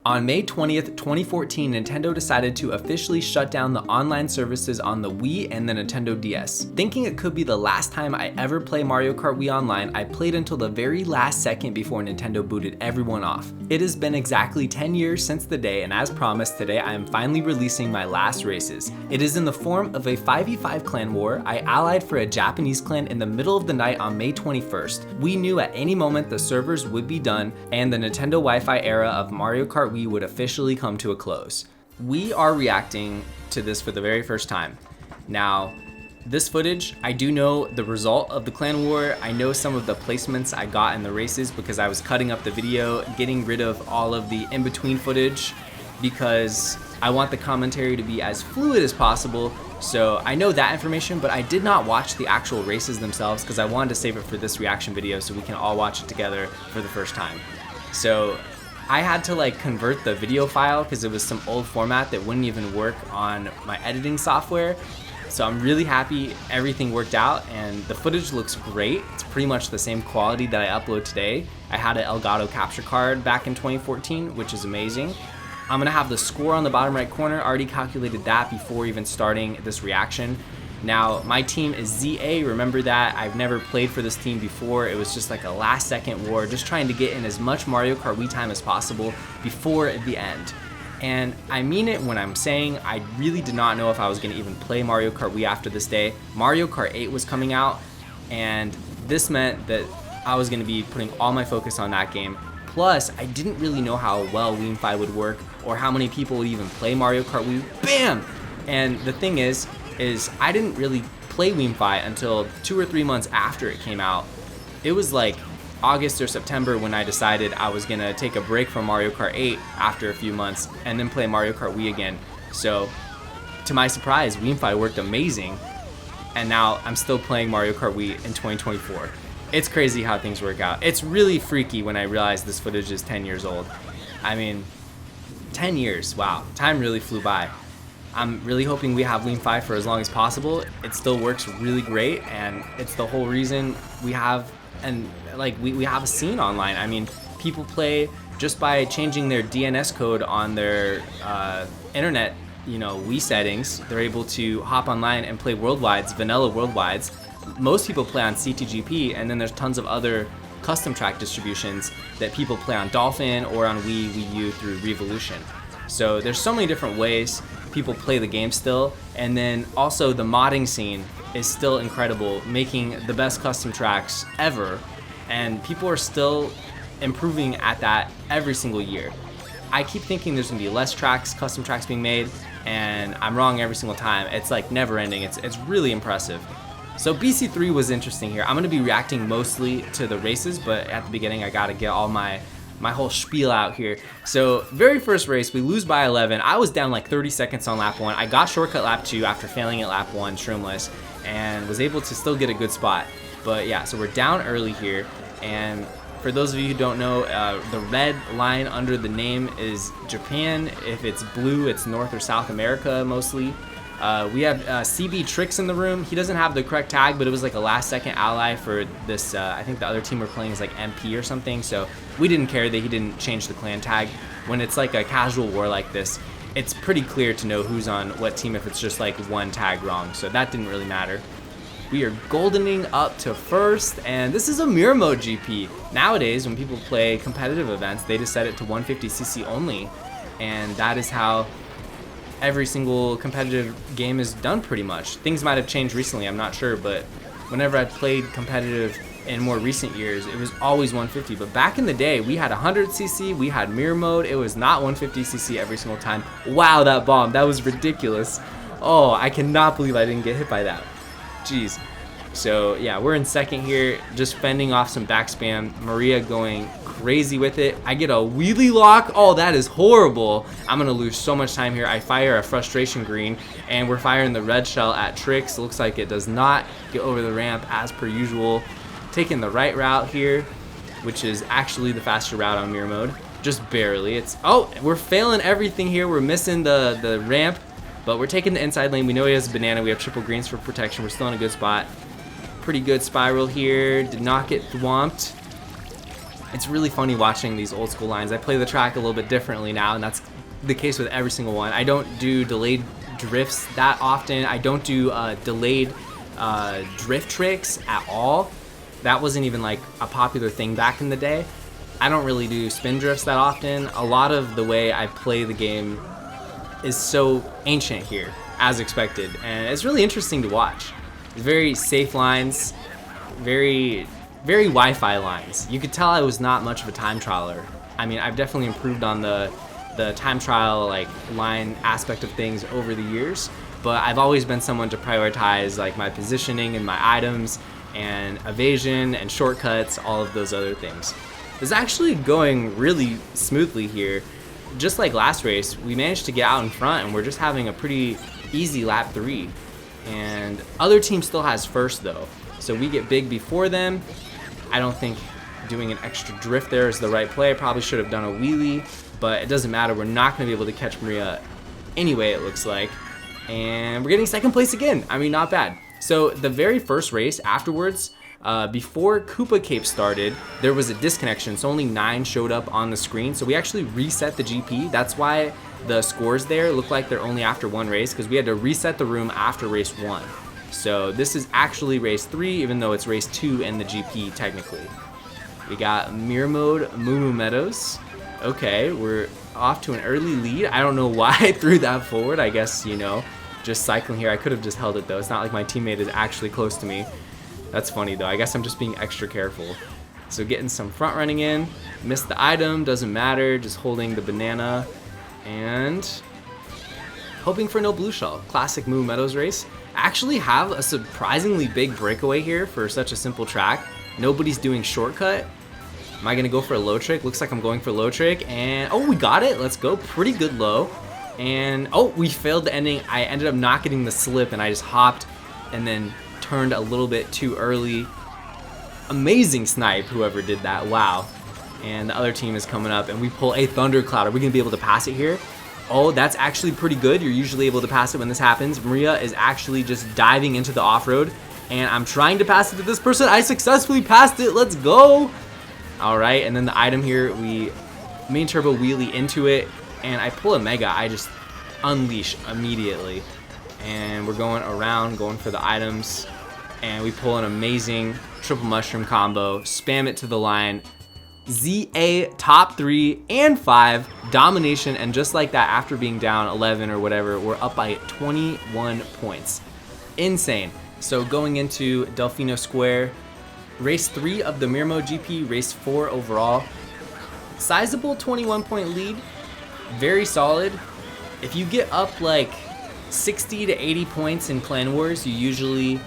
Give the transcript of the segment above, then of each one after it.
On May 20th, 2014, Nintendo decided to officially shut down the online services on the Wii and the Nintendo DS. Thinking it could be the last time I ever play Mario Kart Wii online, I played until the very last second before Nintendo booted everyone off. It has been exactly 10 years since the day, and as promised, today I am finally releasing my last races. It is in the form of a 5v5 clan war. I allied for a Japanese clan in the middle of the night on May 21st. We knew at any moment the servers would be done and the Nintendo Wi-Fi era of Mario Kart Wii would officially come to a close. We are reacting to this for the very first time. Now, this footage, I do know the result of the clan war. I know some of the placements I got in the races because I was cutting up the video, getting rid of all of the in-between footage because I want the commentary to be as fluid as possible. So I know that information, but I did not watch the actual races themselves because I wanted to save it for this reaction video so we can all watch it together for the first time. So I had to convert the video file because it was some old format that wouldn't even work on my editing software. So I'm really happy everything worked out and the footage looks great. It's pretty much the same quality that I upload today. I had an Elgato capture card back in 2014, which is amazing. I'm gonna have the score on the bottom right corner. Already calculated that before even starting this reaction. Now, my team is ZA, remember that. I've never played for this team before. It was just like a last second war, just trying to get in as much Mario Kart Wii time as possible before the end. And I mean it when I'm saying I really did not know if I was gonna even play Mario Kart Wii after this day. Mario Kart 8 was coming out, and this meant that I was gonna be putting all my focus on that game. Plus, I didn't really know how well Wiimmfi would work or how many people would even play Mario Kart Wii. Bam! And the thing is I didn't really play Wiimmfi until 2 or 3 months after it came out. It was like August or September when I decided I was gonna take a break from Mario Kart 8 after a few months and then play Mario Kart Wii again. So, to my surprise, Wiimmfi worked amazing, and now I'm still playing Mario Kart Wii in 2024. It's crazy how things work out. It's really freaky when I realize this footage is 10 years old. I mean, 10 years, wow, time really flew by. I'm really hoping we have Wiimmfi for as long as possible. It still works really great, and it's the whole reason we have, we have a scene online. I mean, people play just by changing their DNS code on their internet, Wii settings. They're able to hop online and play worldwides, vanilla worldwides. Most people play on CTGP, and then there's tons of other custom track distributions that people play on Dolphin or on Wii U through Revolution. So there's so many different ways people play the game still, and then also the modding scene is still incredible, making the best custom tracks ever, and people are still improving at that every single year. I keep thinking there's gonna be less tracks, custom tracks being made, and I'm wrong every single time. It's like never ending. It's really impressive. So BC3 was interesting here. I'm gonna be reacting mostly to the races, but at the beginning I gotta get all my whole spiel out here. So very first race, we lose by 11. I was down like 30 seconds on lap 1. I got shortcut lap 2 after failing at lap 1 shroomless and was able to still get a good spot. But yeah, so we're down early here. And for those of you who don't know, the red line under the name is Japan. If it's blue, it's North or South America mostly. We have CB Tricks in the room. He doesn't have the correct tag, but it was like a last second ally for this, I think the other team we're playing is like MP or something, so we didn't care that he didn't change the clan tag. When it's like a casual war like this, it's pretty clear to know who's on what team if it's just like one tag wrong, so that didn't really matter. We are goldening up to first, and this is a mirror mode GP. Nowadays, when people play competitive events, they just set it to 150cc only, and that is how every single competitive game is done pretty much. Things might have changed recently, I'm not sure, but whenever I played competitive in more recent years, it was always 150. But back in the day, we had 100cc, we had mirror mode, it was not 150cc every single time. Wow, that bomb, that was ridiculous. Oh, I cannot believe I didn't get hit by that. Jeez. So yeah, we're in second here, just fending off some back spam. Maria going crazy with it. I get a wheelie lock. Oh, that is horrible. I'm gonna lose so much time here. I fire a frustration green, and we're firing the red shell at Tricks. Looks like it does not get over the ramp as per usual. Taking the right route here, which is actually the faster route on mirror mode. Just barely. Oh, we're failing everything here. We're missing the ramp, but we're taking the inside lane. We know he has a banana. We have triple greens for protection. We're still in a good spot. Pretty good spiral here. Did not get thwomped. It's really funny watching these old school lines. I play the track a little bit differently now, and that's the case with every single one. I don't do delayed drifts that often. I don't do delayed drift tricks at all. That wasn't even like a popular thing back in the day. I don't really do spin drifts that often. A lot of the way I play the game is so ancient here, as expected, and it's really interesting to watch. It's very safe lines, very Wi-Fi lines. You could tell I was not much of a time trialer. I mean, I've definitely improved on the time trial like line aspect of things over the years, but I've always been someone to prioritize like my positioning and my items and evasion and shortcuts, all of those other things. It's actually going really smoothly here. Just like last race, we managed to get out in front and we're just having a pretty easy lap 3. And other team still has first though, so we get big before them. I don't think doing an extra drift there is the right play. I probably should have done a wheelie, but it doesn't matter. We're not going to be able to catch Maria anyway, it looks like. And we're getting second place again. I mean, not bad. So the very first race afterwards, before Koopa Cape started, there was a disconnection, so only 9 showed up on the screen. So we actually reset the GP. That's why the scores there look like they're only after 1 race, because we had to reset the room after race 1. So this is actually race 3, even though it's race 2 in the GP technically. We got mirror mode, Moo Moo Meadows. Okay, we're off to an early lead. I don't know why I threw that forward. I guess, you know, just cycling here. I could have just held it though. It's not like my teammate is actually close to me. That's funny though. I guess I'm just being extra careful. So getting some front running in. Missed the item, doesn't matter. Just holding the banana and hoping for no blue shell. Classic Moo Meadows race. Actually have a surprisingly big breakaway here for such a simple track. Nobody's doing shortcut. Am I gonna go for a low trick? Looks like I'm going for a low trick, and oh, we got it. Let's go. Pretty good low. And oh, we failed the ending. I ended up not getting the slip, and I just hopped and then turned a little bit too early. Amazing snipe, whoever did that. Wow. And the other team is coming up, and we pull a thundercloud. Are we gonna be able to pass it here? Oh, that's actually pretty good. You're usually able to pass it when this happens. Maria is actually just diving into the off-road, and I'm trying to pass it to this person. I successfully passed it. Let's go. All right, and then the item here, we main turbo wheelie into it, and I pull a mega. I just unleash immediately, and we're going around, going for the items, and we pull an amazing triple mushroom combo, spam it to the line. ZA top 3 and 5 domination, and just like that, after being down 11 or whatever, we're up by 21 points. Insane. So going into Delfino Square, race 3 of the Mirror Mode GP, race 4 overall. Sizable 21-point lead, very solid. If you get up like 60 to 80 points in Clan Wars, you usually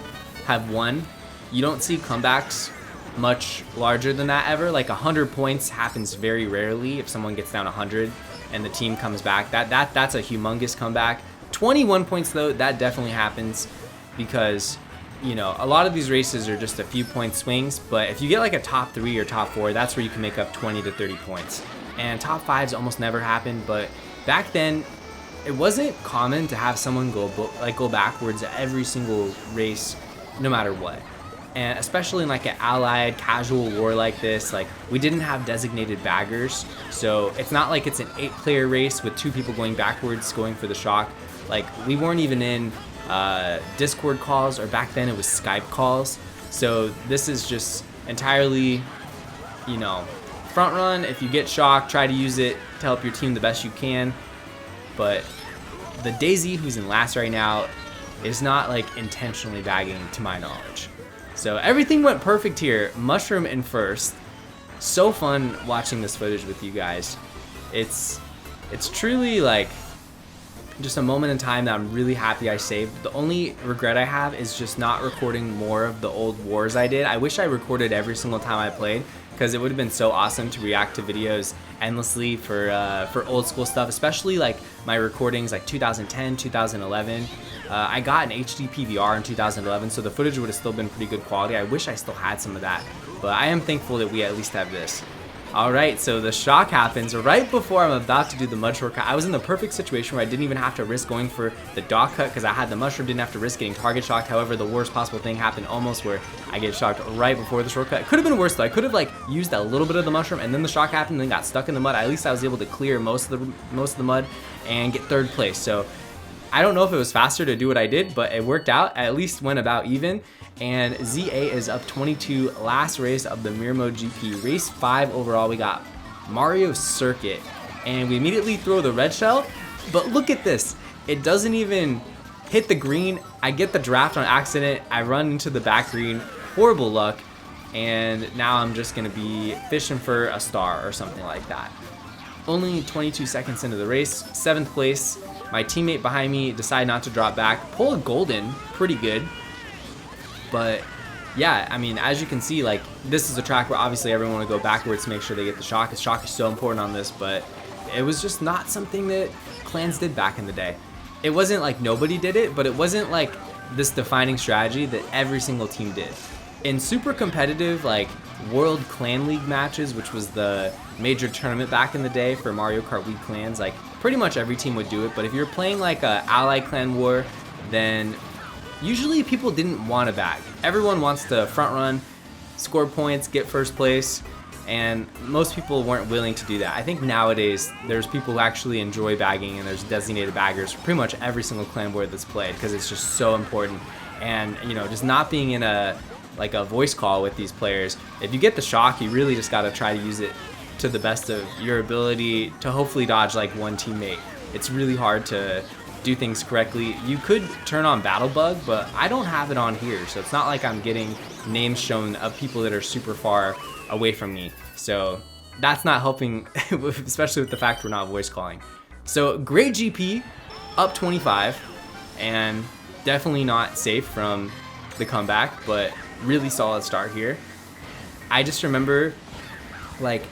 have won. You don't see comebacks much larger than that ever. Like 100 points happens very rarely. If someone gets down 100 and the team comes back, that's a humongous comeback. 21 points though, that definitely happens, because you know, a lot of these races are just a few point swings, but if you get like a top 3 or top 4, that's where you can make up 20 to 30 points. And top 5s almost never happen, but back then it wasn't common to have someone go backwards every single race, no matter what. And especially in like an allied casual war like this, like we didn't have designated baggers, so it's not like it's an 8-player race with 2 people going backwards going for the shock. Like we weren't even in Discord calls, or back then it was Skype calls. So this is just entirely, you know, front run. If you get shocked, try to use it to help your team the best you can. But the Daisy, who's in last right now, is not like intentionally bagging to my knowledge. So everything went perfect here. Mushroom in first. So fun watching this footage with you guys. It's truly like just a moment in time that I'm really happy I saved. The only regret I have is just not recording more of the old wars I did. I wish I recorded every single time I played, because it would have been so awesome to react to videos endlessly for old school stuff, especially like my recordings like 2010, 2011. I got an HD PVR in 2011, so the footage would have still been pretty good quality. I wish I still had some of that, but I am thankful that we at least have this. Alright, so the shock happens right before I'm about to do the mud shortcut. I was in the perfect situation where I didn't even have to risk going for the dog cut because I had the mushroom, didn't have to risk getting target shocked. However, the worst possible thing happened almost where I get shocked right before the shortcut. It could have been worse though. I could have like used a little bit of the mushroom and then the shock happened and then got stuck in the mud. At least I was able to clear most of the mud and get third place. So I don't know if it was faster to do what I did, but it worked out. I at least went about even. And ZA is up 22, last race of the Mirror Mode GP. Race 5 overall, we got Mario Circuit. And we immediately throw the red shell, but look at this. It doesn't even hit the green. I get the draft on accident. I run into the back green, horrible luck. And now I'm just gonna be fishing for a star or something like that. Only 22 seconds into the race, 7th place. My teammate behind me decided not to drop back. Pull a golden, pretty good. But yeah, I mean, as you can see, like this is a track where obviously everyone want to go backwards to make sure they get the shock. The shock is so important on this, but it was just not something that clans did back in the day. It wasn't like nobody did it, but it wasn't like this defining strategy that every single team did. In super competitive like World Clan League matches, which was the major tournament back in the day for Mario Kart Wii clans, like pretty much every team would do it. But if you're playing like a ally clan war, then usually people didn't want to bag. Everyone wants to front run, score points, get first place, and most people weren't willing to do that. I think nowadays there's people who actually enjoy bagging and there's designated baggers for pretty much every single clan board that's played because it's just so important. And you know, just not being in a voice call with these players, if you get the shock, you really just got to try to use it to the best of your ability to hopefully dodge like one teammate. It's really hard to do things correctly. You could turn on Battle Bug, but I don't have it on here, so it's not like I'm getting names shown of people that are super far away from me. So that's not helping, especially with the fact we're not voice calling. So great GP, up 25, and definitely not safe from the comeback, but really solid start here. I just remember like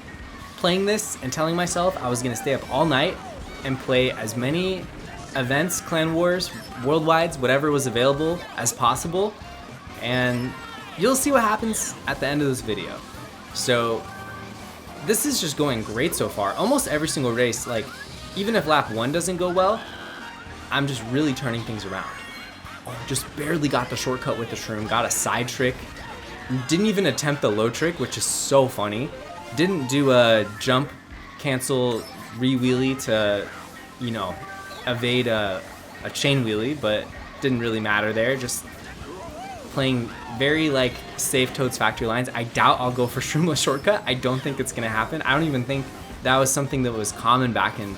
playing this and telling myself I was gonna stay up all night and play as many events, clan wars, worldwides, whatever was available as possible, and you'll see what happens at the end of this video. So this is just going great so far. Almost every single race, like even if lap 1 doesn't go well, I'm just really turning things around. Oh, just barely got the shortcut with the shroom, got a side trick, didn't even attempt the low trick, which is so funny. Didn't do a jump cancel re-wheelie to, you know, evade a chain wheelie, but didn't really matter there. Just playing very like safe Toad's Factory lines. I doubt I'll go for shroomless shortcut. I don't think it's gonna happen. I don't even think that was something that was common back in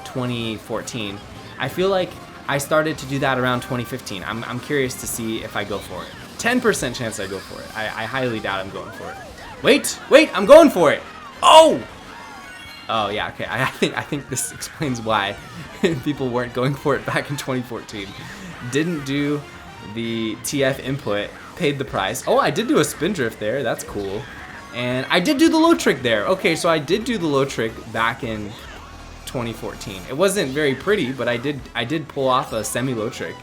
2014. I feel like I started to do that around 2015. I'm curious to see if I go for it. 10% chance I go for it. I highly doubt I'm going for it. Wait, I'm going for it. Oh yeah, okay. I think this explains why people weren't going for it back in 2014. Didn't do the TF input, paid the price. Oh, I did do a spin drift there. That's cool. And I did do the low trick there. Okay, so I did do the low trick back in 2014. It wasn't very pretty, but I did pull off a semi-low trick.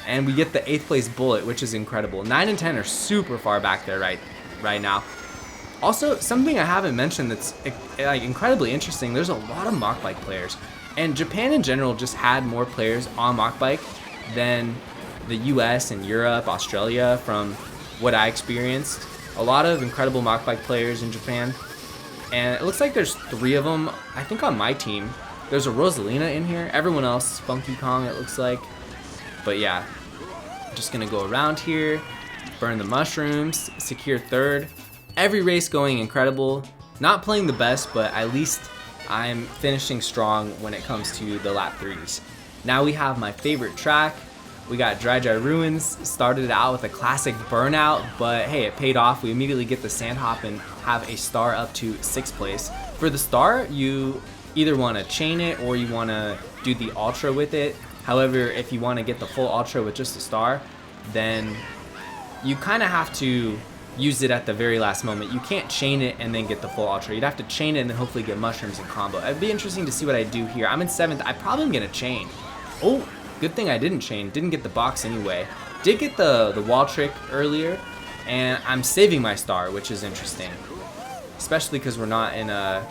And we get the 8th place bullet, which is incredible. 9 and 10 are super far back there right now. Also, something I haven't mentioned that's like incredibly interesting, there's a lot of mock bike players. And Japan in general just had more players on mock bike than the US and Europe, Australia, from what I experienced. A lot of incredible mock bike players in Japan. And it looks like there's 3 of them, I think on my team. There's a Rosalina in here. Everyone else is Funky Kong, it looks like. But yeah, just gonna go around here, burn the mushrooms, secure 3rd. Every race going incredible. Not playing the best, but at least I'm finishing strong when it comes to the lap 3s. Now we have my favorite track. We got Dry Ruins. Started it out with a classic burnout, but hey, it paid off. We immediately get the sand hop and have a star up to 6th place. For the star, you either want to chain it or you want to do the ultra with it. However, if you want to get the full ultra with just a star, then you kind of have to use it at the very last moment. You can't chain it and then get the full ultra. You'd have to chain it and then hopefully get mushrooms in combo. It'd be interesting to see what I do here. I'm in 7th. I probably am gonna chain. Oh, good thing I didn't chain. Didn't get the box anyway. Did get the wall trick earlier, and I'm saving my star, which is interesting. especially because we're not in a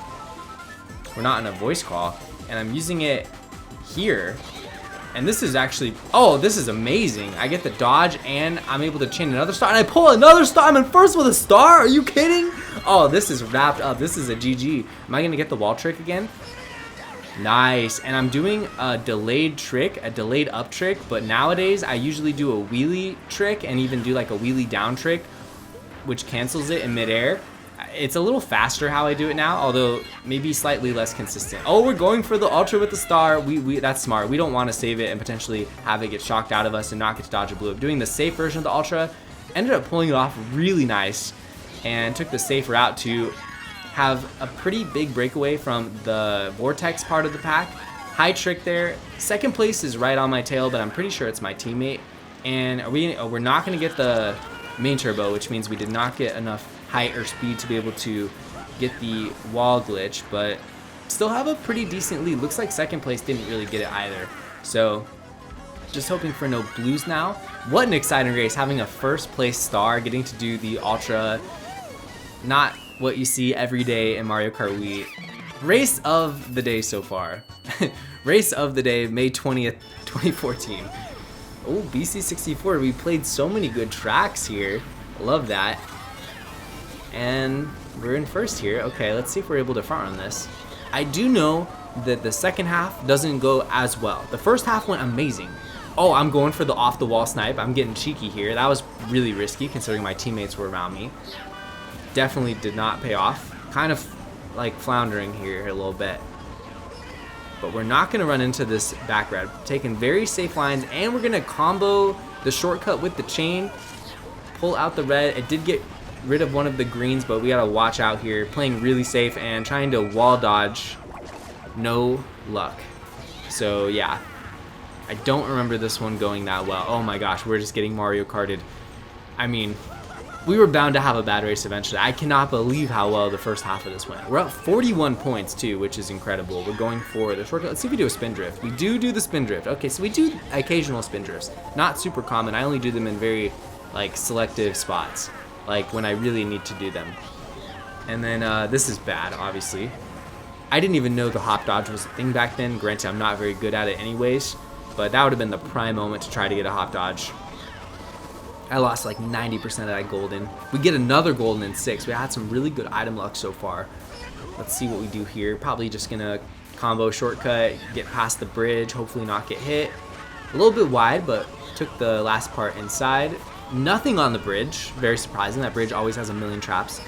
voice call, and I'm using it here. And this is actually, oh, this is amazing. I get the dodge and I'm able to chain another star and I pull another star. I'm in first with a star. Are you kidding? Oh, this is wrapped up. This is a GG. Am I gonna get the wall trick again? Nice. And I'm doing a delayed trick, a delayed up trick, but nowadays I usually do a wheelie trick and even do like a wheelie down trick, which cancels it in midair. It's a little faster how I do it now, although maybe slightly less consistent. Oh, we're going for the ultra with the star. That's smart. We don't want to save it and potentially have it get shocked out of us and not get to dodge a blue. Doing the safe version of the ultra, ended up pulling it off really nice and took the safe route to have a pretty big breakaway from the vortex part of the pack. High trick there. Second place is right on my tail, but I'm pretty sure it's my teammate. And we're not going to get the main turbo, which means we did not get enough height or speed to be able to get the wall glitch, but still have a pretty decent lead. Looks like second place didn't really get it either. So just hoping for no blues now. What an exciting race, having a first place star, getting to do the ultra, not what you see every day in Mario Kart Wii. Race of the day so far. Race of the day, May 20th, 2014. Oh, BC64, we played so many good tracks here. Love that. And we're in first here. Okay, let's see if we're able to front run this. I do know that the second half doesn't go as well. The first half went amazing. Oh, I'm going for the off the wall snipe. I'm getting cheeky here. That was really risky considering my teammates were around me. Definitely did not pay off. Kind of like floundering here a little bit. But we're not going to run into this back red. Taking very safe lines, and we're going to combo the shortcut with the chain. Pull out the red. It did get rid of one of the greens, but we got to watch out here. Playing really safe and trying to wall dodge. No luck. So yeah, I don't remember this one going that well. Oh my gosh, we're just getting Mario Karted. I mean, we were bound to have a bad race eventually. I cannot believe how well the first half of this went. We're up 41 points too, which is incredible. We're going for the shortcut. Let's see if we do a spin drift. We do the spin drift. Okay, so we do occasional spin drifts. Not super common. I only do them in very like selective spots, like when I really need to do them. And then this is bad, obviously. I didn't even know the hop dodge was a thing back then. Granted, I'm not very good at it anyways, but that would have been the prime moment to try to get a hop dodge. I lost like 90% of that golden. We get another golden in 6. We had some really good item luck so far. Let's see what we do here. Probably just gonna combo shortcut, get past the bridge, hopefully not get hit. A little bit wide, but took the last part inside. Nothing on the bridge, very surprising. That bridge always has a million traps.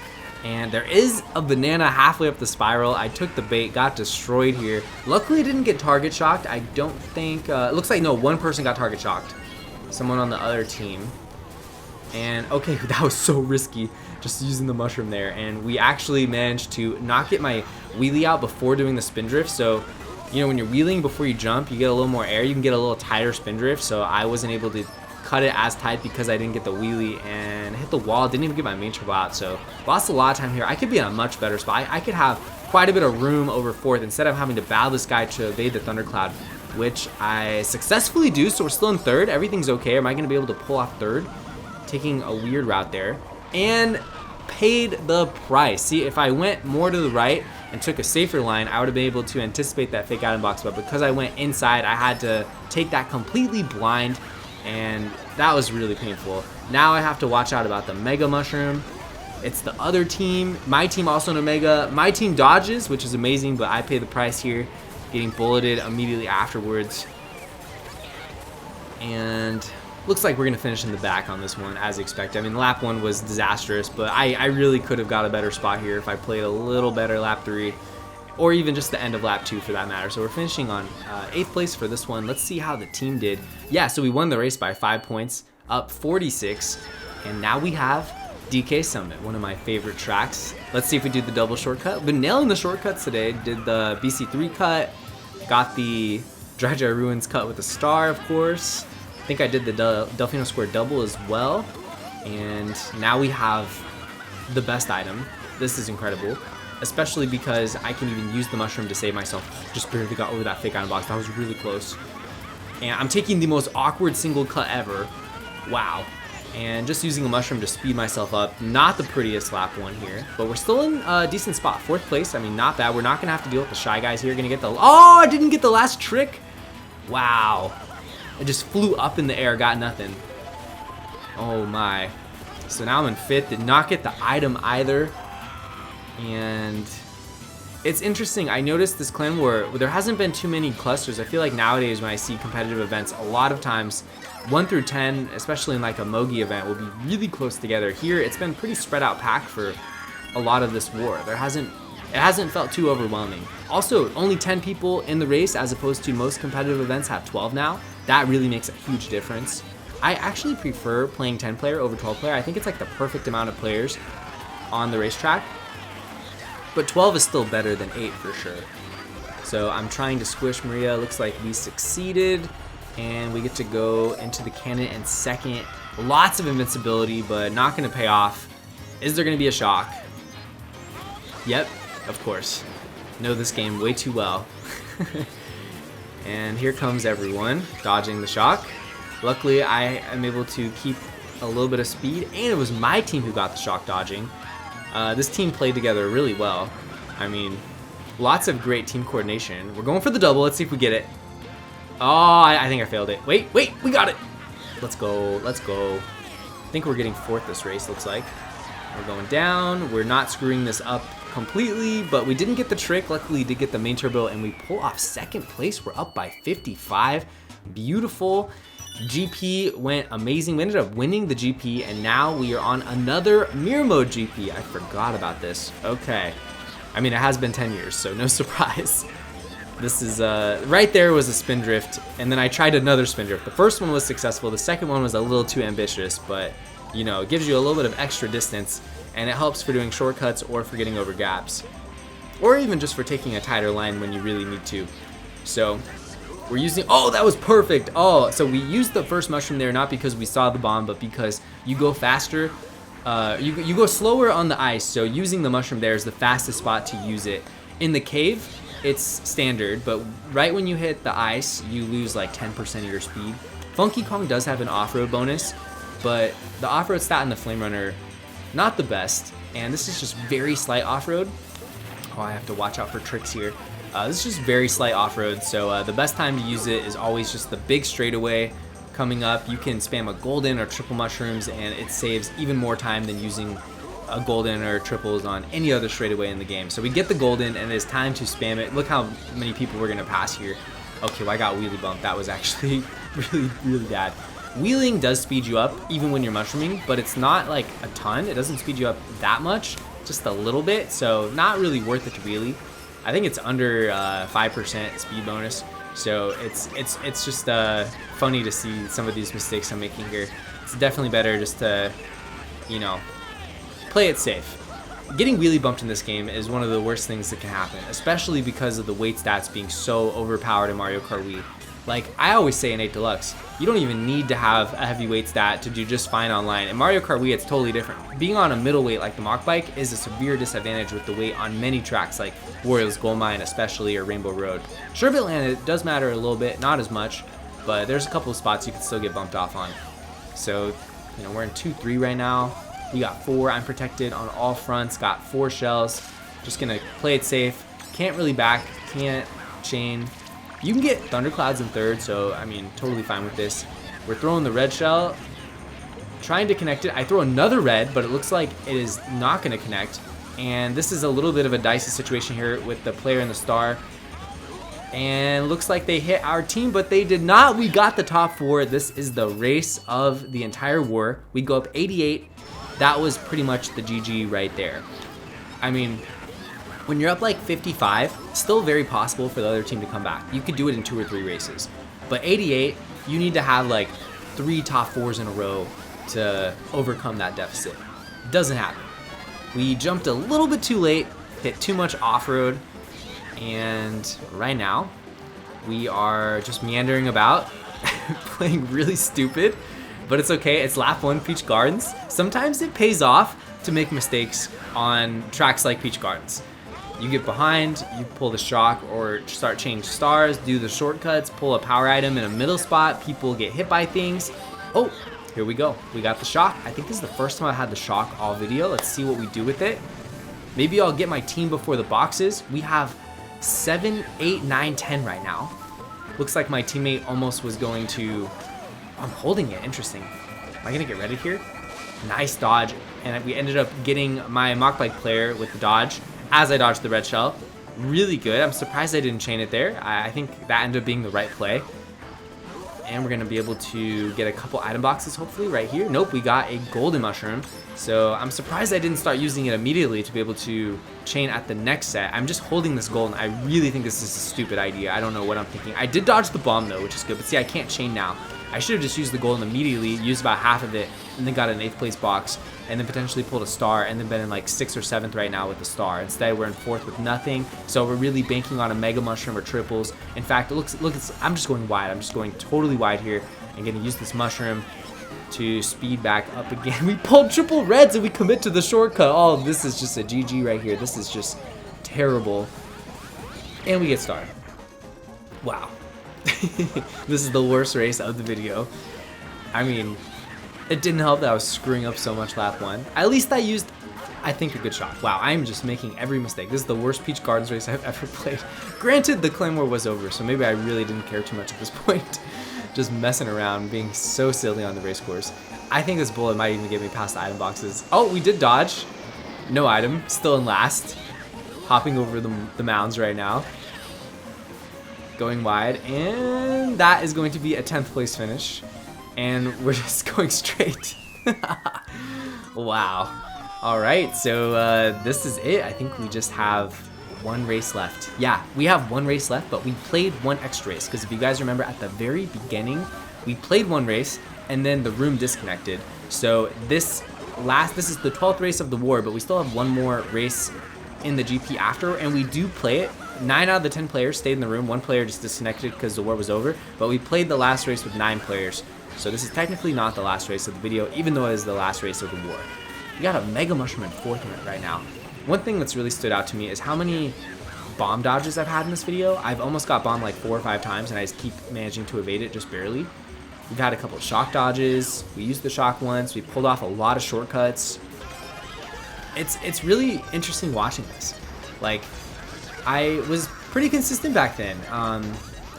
And there is a banana halfway up the spiral. I took the bait, got destroyed here. Luckily I didn't get target shocked. I don't think, it looks like no, one person got target shocked. Someone on the other team. And okay, that was so risky, just using the mushroom there. And we actually managed to not get my wheelie out before doing the spin drift. So, you know, when you're wheeling before you jump, you get a little more air. You can get a little tighter spin drift. So I wasn't able to cut it as tight because I didn't get the wheelie and hit the wall. Didn't even get my main turbo out. So lost a lot of time here. I could be in a much better spot. I could have quite a bit of room over fourth instead of having to battle this guy to evade the thundercloud, which I successfully do. So we're still in third. Everything's okay. Am I going to be able to pull off third? Taking a weird route there and paid the price. See, if I went more to the right and took a safer line, I would have been able to anticipate that fake item box, but because I went inside, I had to take that completely blind, and that was really painful. Now I have to watch out about the mega mushroom. It's the other team, my team also in a mega. My team dodges, which is amazing, but I pay the price here, getting bulleted immediately afterwards. And looks like we're going to finish in the back on this one, as expected. I mean, lap 1 was disastrous, but I really could have got a better spot here if I played a little better lap 3, or even just the end of lap 2 for that matter. So we're finishing on 8th place for this one. Let's see how the team did. Yeah, so we won the race by 5 points, up 46, and now we have DK Summit, one of my favorite tracks. Let's see if we do the double shortcut. Been nailing the shortcuts today. Did the BC3 cut, got the Dry Dry Ruins cut with a star, of course. I think I did the Delfino Square double as well, and now we have the best item. This is incredible, especially because I can even use the mushroom to save myself. Just barely got over that fake item box. That was really close. And I'm taking the most awkward single cut ever. Wow. and just using a mushroom to speed myself up. Not the prettiest lap one here, but we're still in a decent spot. 4th place, I mean, not bad. We're not gonna have to deal with the shy guys here. Gonna get the, oh, I didn't get the last trick. Wow, it just flew up in the air, got nothing. Oh my. So now I'm in 5th, did not get the item either. And it's interesting, I noticed this clan war, there hasn't been too many clusters. I feel like nowadays when I see competitive events, a lot of times 1 through 10, especially in like a Mogi event, will be really close together. Here, it's been pretty spread out pack for a lot of this war. It hasn't felt too overwhelming. Also, only 10 people in the race as opposed to most competitive events have 12 now. That really makes a huge difference. I actually prefer playing 10 player over 12 player. I think it's like the perfect amount of players on the racetrack. But 12 is still better than 8 for sure. So I'm trying to squish Maria. Looks like we succeeded. And we get to go into the cannon in 2nd. Lots of invincibility, but not going to pay off. Is there going to be a shock? Yep, of course. Know this game way too well. And here comes everyone dodging the shock. Luckily, I am able to keep a little bit of speed. And it was my team who got the shock dodging. This team played together really well. I mean, lots of great team coordination. We're going for the double. Let's see if we get it. Oh, I think I failed it. Wait, we got it. Let's go. I think we're getting 4th this race, looks like. We're going down. We're not screwing this up completely, but we didn't get the trick. Luckily, we did get the main turbo, and we pull off 2nd place. We're up by 55. Beautiful. GP went amazing. We ended up winning the GP, and now we are on another mirror mode GP. I forgot about this. Okay. I mean, it has been 10 years, so no surprise. This is, right there was a spin drift, and then I tried another spin drift. The first one was successful. The second one was a little too ambitious, but, you know, it gives you a little bit of extra distance, and it helps for doing shortcuts or for getting over gaps, or even just for taking a tighter line when you really need to. So we're using, oh, that was perfect. Oh, so we used the first mushroom there, not because we saw the bomb, but because you go faster, you go slower on the ice. So using the mushroom there is the fastest spot to use it. In the cave, it's standard, but right when you hit the ice, you lose like 10% of your speed. Funky Kong does have an off-road bonus, but the off-road stat in the Flame Runner, not the best. And this is just very slight off-road. Oh, I have to watch out for tricks here. This is just very slight off-road, so the best time to use it is always just the big straightaway coming up. You can spam a golden or triple mushrooms, and it saves even more time than using a golden or triples on any other straightaway in the game. So we get the golden, and it is time to spam it. Look how many people we're gonna pass here. Okay, well, I got wheelie bump. That was actually really bad. Wheeling does speed you up even when you're mushrooming, but it's not like a ton. It doesn't speed you up that much, just a little bit. So not really worth it to wheelie. I think it's under 5% speed bonus, so it's just funny to see some of these mistakes I'm making here. It's definitely better just to, you know, play it safe. Getting wheelie bumped in this game is one of the worst things that can happen, especially because of the weight stats being so overpowered in Mario Kart Wii. Like I always say in 8 Deluxe, you don't even need to have a heavy weight stat to do just fine online. In Mario Kart Wii, it's totally different. Being on a middleweight like the Mach Bike is a severe disadvantage with the weight on many tracks like Wario's Gold Mine especially, or Rainbow Road. Sherbet Land, it does matter a little bit, not as much, but there's a couple of spots you can still get bumped off on. So, you know, we're in 2-3 right now. We got 4, I'm protected on all fronts, got 4 shells. Just gonna play it safe. Can't really back, can't chain. You can get thunderclouds in 3rd, so I mean, totally fine with this. We're throwing the red shell, trying to connect it. I throw another red, but it looks like it is not gonna connect. And this is a little bit of a dicey situation here with the player and the star. And looks like they hit our team, but they did not. We got the top 4. This is the race of the entire war. We go up 88. That was pretty much the GG right there. I mean, when you're up like 55, still very possible for the other team to come back. You could do it in 2 or 3 races. But 88, you need to have like 3 top 4s in a row to overcome that deficit. Doesn't happen. We jumped a little bit too late, hit too much off-road, and right now we are just meandering about, playing really stupid, but it's okay. It's lap 1 Peach Gardens. Sometimes it pays off to make mistakes on tracks like Peach Gardens. You get behind, you pull the shock or start change stars, do the shortcuts, pull a power item in a middle spot, people get hit by things. Oh, Here we go. We got the shock. I think this is the first time I had the shock all video. Let's see what we do with it. Maybe I'll get my team before the boxes. We have 7, 8, 9, 10 right now. Looks like my teammate almost was going to... I'm holding it. Interesting. Am I going to get ready here? Nice dodge. And we ended up getting my mock bike player with the dodge as I dodged the red shell. Really good. I'm surprised I didn't chain it there. I think that ended up being the right play. And we're going to be able to get a couple item boxes hopefully right here. Nope, we got a golden mushroom. So I'm surprised I didn't start using it immediately to be able to chain at the next set. I'm just holding this golden. I really think this is a stupid idea. I don't know what I'm thinking. I did dodge the bomb though, which is good. But see, I can't chain now. I should have just used the golden immediately, used about half of it, and then got an 8th place box, and then potentially pulled a star, and then been in like 6th or 7th right now with the star. Instead, we're in 4th with nothing, so we're really banking on a mega mushroom or triples. In fact, look, I'm just going wide. I'm just going totally wide here, and gonna use this mushroom to speed back up again. We pulled triple reds, and we commit to the shortcut. Oh, this is just a GG right here. This is just terrible. And we get star. Wow. This is the worst race of the video. I mean, it didn't help that I was screwing up so much lap 1. At least I used, I think, a good shot. Wow, I'm just making every mistake. This is the worst Peach Gardens race I've ever played. Granted, the Claim War was over, so maybe I really didn't care too much at this point. Just messing around, being so silly on the race course. I think this bullet might even get me past the item boxes. Oh, we did dodge. No item, still in last. Hopping over the mounds right now. Going wide, and that is going to be a 10th place finish. And we're just going straight. Wow. All right, so this is it. I think we just have one race left. Yeah, we have one race left, but we played one extra race. Because if you guys remember at the very beginning, we played one race and then the room disconnected. So this is the 12th race of the war, but we still have one more race in the GP after, and we do play it. 9 out of the 10 players stayed in the room. 1 player just disconnected because the war was over, but we played the last race with 9 players. So this is technically not the last race of the video, even though it is the last race of the war. We got a mega mushroom in 4th minute right now. One thing that's really stood out to me is how many bomb dodges I've had in this video. I've almost got bombed like 4 or 5 times, and I just keep managing to evade it just barely. We've had a couple of shock dodges. We used the shock once. We pulled off a lot of shortcuts. It's really interesting watching this. Like, I was pretty consistent back then.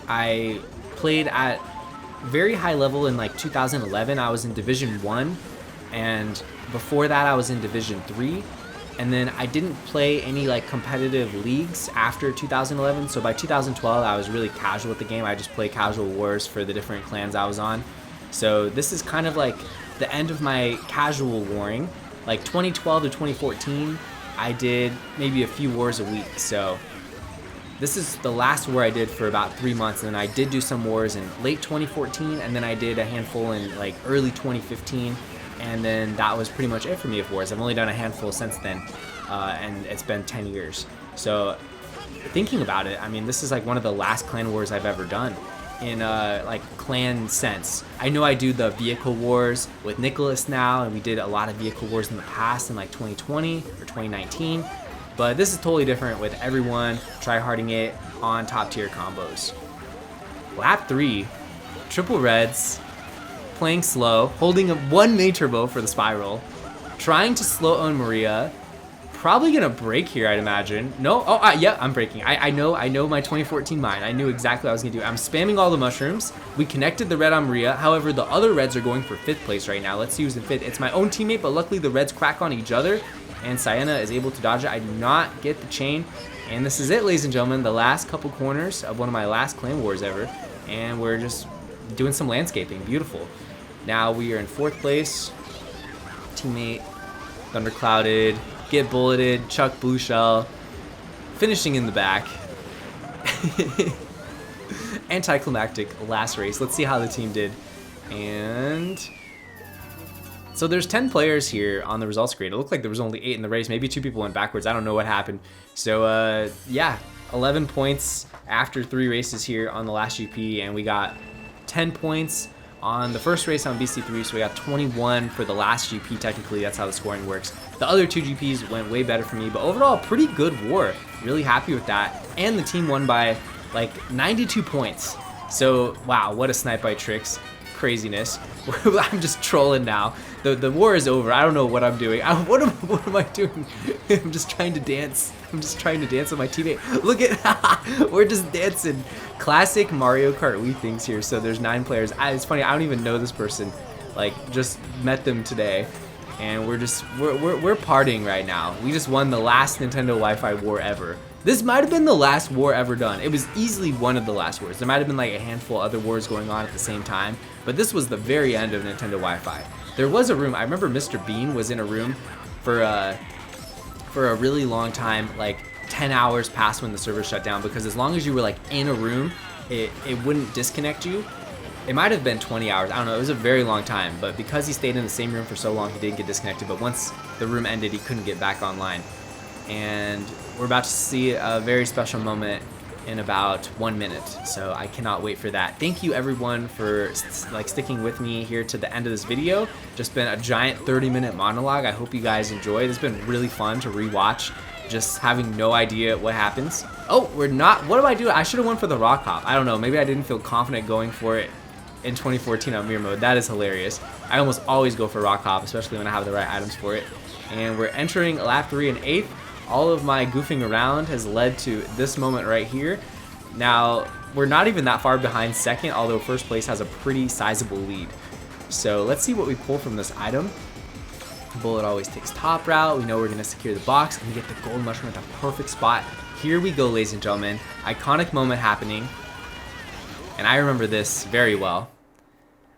I played at very high level in like 2011. I was in Division 1, and before that I was in Division 3. And then I didn't play any like competitive leagues after 2011. So by 2012, I was really casual with the game. I just played casual wars for the different clans I was on. So this is kind of like the end of my casual warring. Like 2012 to 2014, I did maybe a few wars a week. So this is the last war I did for about 3 months. And then I did do some wars in late 2014. And then I did a handful in like early 2015. And then that was pretty much it for me of wars. I've only done a handful since then, and it's been 10 years. So thinking about it, I mean, this is like one of the last clan wars I've ever done in like clan sense. I know I do the vehicle wars with Nicholas now, and we did a lot of vehicle wars in the past in like 2020 or 2019. But this is totally different with everyone tryharding it on top tier combos. Lap 3, triple reds. Playing slow, holding a 1 main turbo for the spiral, trying to slow own Maria, probably gonna break here, I'd imagine. No, yeah, I'm breaking. I know my 2014 mind. I knew exactly what I was gonna do. I'm spamming all the mushrooms. We connected the red on Maria. However, the other reds are going for 5th place right now. Let's see who's in 5th. It's my own teammate, but luckily the reds crack on each other, and Sienna is able to dodge it. I do not get the chain, and this is it, ladies and gentlemen. The last couple corners of one of my last clan wars ever, and we're just doing some landscaping. Beautiful. Now we are in 4th place. Teammate, thunderclouded, get bulleted, chuck blue shell, finishing in the back. Anticlimactic last race. Let's see how the team did. And so there's 10 players here on the results screen. It looked like there was only 8 in the race. Maybe 2 people went backwards. I don't know what happened. So yeah, 11 points after 3 races here on the last GP, and we got 10 points on the first race on BC3, so we got 21 for the last GP. Technically, that's how the scoring works. The other 2 GPs went way better for me, but overall, pretty good war. Really happy with that. And the team won by like 92 points. So, wow, what a snipe by Trix. craziness. I'm just trolling now. The war is over. I don't know what I'm doing. What am I doing? I'm just trying to dance. I'm just trying to dance with my teammate. Look at, we're just dancing. Classic Mario Kart Wii things here. So there's 9 players. It's funny, I don't even know this person. Like, just met them today. And we're partying right now. We just won the last Nintendo Wi-Fi war ever. This might have been the last war ever done. It was easily one of the last wars. There might have been like a handful of other wars going on at the same time, but this was the very end of Nintendo Wi-Fi. There was a room, I remember Mr. Bean was in a room for a really long time, like 10 hours past when the server shut down, because as long as you were like in a room, it wouldn't disconnect you. It might have been 20 hours, I don't know, it was a very long time, but because he stayed in the same room for so long, he didn't get disconnected, but once the room ended, he couldn't get back online. And we're about to see a very special moment in about 1 minute, so I cannot wait for that. Thank you everyone for like sticking with me here to the end of this video. Just been a giant 30-minute monologue. I hope you guys enjoyed. It's been really fun to rewatch, just having no idea what happens. Oh, we're not, what do I do? I should have went for the rock hop. I don't know, maybe I didn't feel confident going for it in 2014 on mirror mode. That is hilarious. I almost always go for rock hop, especially when I have the right items for it. And we're entering lap 3 and 8th. All of my goofing around has led to this moment right here. Now, we're not even that far behind second, although first place has a pretty sizable lead. So let's see what we pull from this item. Bullet always takes top route. We know we're gonna secure the box and we get the gold mushroom at the perfect spot. Here we go, ladies and gentlemen. Iconic moment happening. And I remember this very well.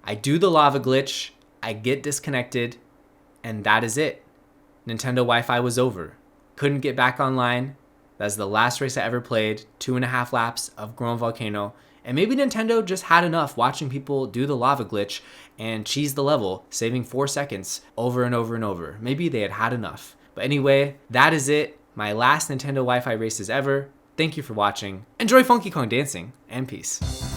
I do the lava glitch, I get disconnected, and that is it. Nintendo Wi-Fi was over. Couldn't get back online. That's the last race I ever played. 2.5 laps of Grown Volcano. And maybe Nintendo just had enough watching people do the lava glitch and cheese the level, saving 4 seconds over and over and over. Maybe they had had enough. But anyway, that is it. My last Nintendo Wi-Fi races ever. Thank you for watching. Enjoy Funky Kong dancing, and peace.